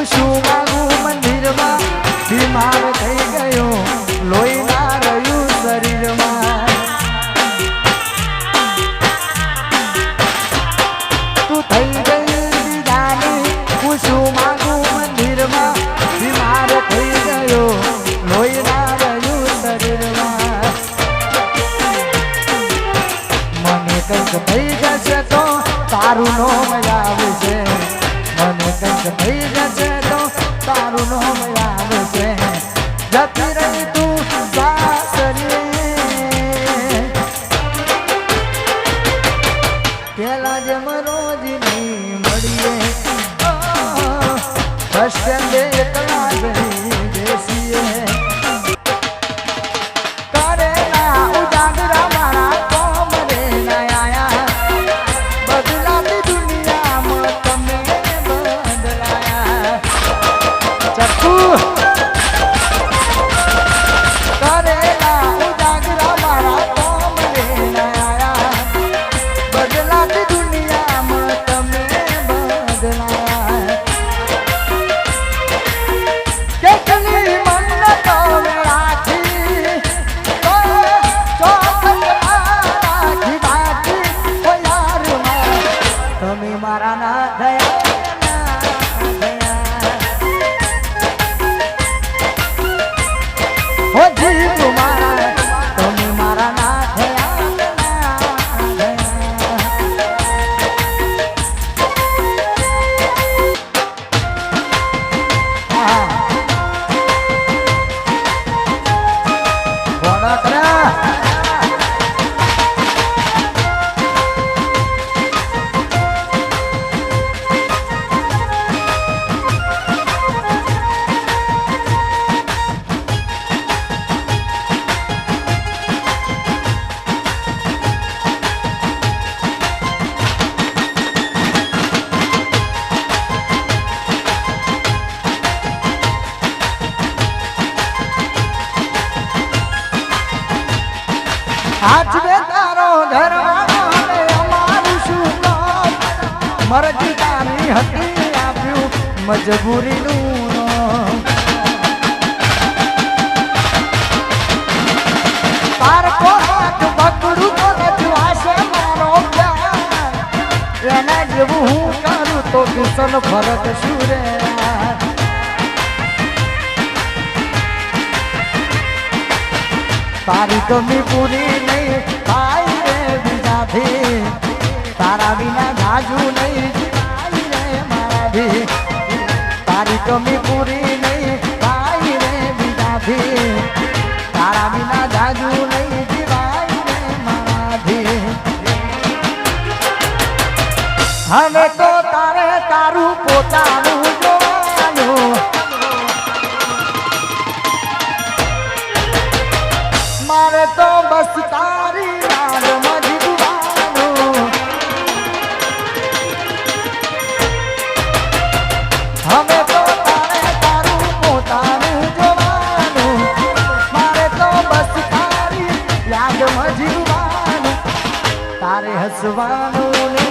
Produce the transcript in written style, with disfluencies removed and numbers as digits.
શું માગું મંદિરમાં બીમાર થઈ ગયો લોહી ના રહ્યું શરીરમાં તું થઈ ગઈ દીદાની હું શું માગું મંદિરમાં બીમાર થઈ ગયો લોહી ના રહ્યું શરીરમાં મને કંઈક થઈ જશે તો તારું નોમ આવશે મને કંઈક થઈ જશે તો તારું નોમ આવશે જતી રહી તું સાસરીએ પેલા જેમ રોજ નહીં મળીએ બસ સ્ટેન્ડે એકલા જઈ બેસીએ કરેલા ઉજાગરા મારા કોમ રે ના આયા બદલાતી દુનિયામાં તમે બદલાયા ચક્કુ કરેલા ઉજાગરા મારા કોમ રે ના આયા બદલાતી દુનિયામાં તમે બદલાયા કેટલી મન્નતો રાખી ચોખટ રાખી બાકી ઓ યાર તમે મારા ના દયા હો જીવ મારા તમે મારા ના થયા આજ બે તારો ધરવાનો ને અમારું શું કામ મરજી તારી હતી આપ્યું મજબૂરીનું તાર કો હાથ પકડું તો રજવાશે મારો પ્યાર એના જેવું હું કરું તો કિશન ફરક શું રે તારી કમી પૂરી નહીં થાય રે બીજાથી તારા વિના જાજુ નહીં થાય રે મારાથી તારી કમી પૂરી નહીં થાય રે બીજાથી તારા વિના જાજુ નહીં જીવાય રે મારાથી હવે તો તારે તારું પોતાનું જોવાનું મારે તો બસ તારી યાદમાં જીવવાનું હવે તો તારે તારું પોતાનું જોવાનું મારે તો બસ તારી યાદમાં જીવવાનું તારે હસવાનું ને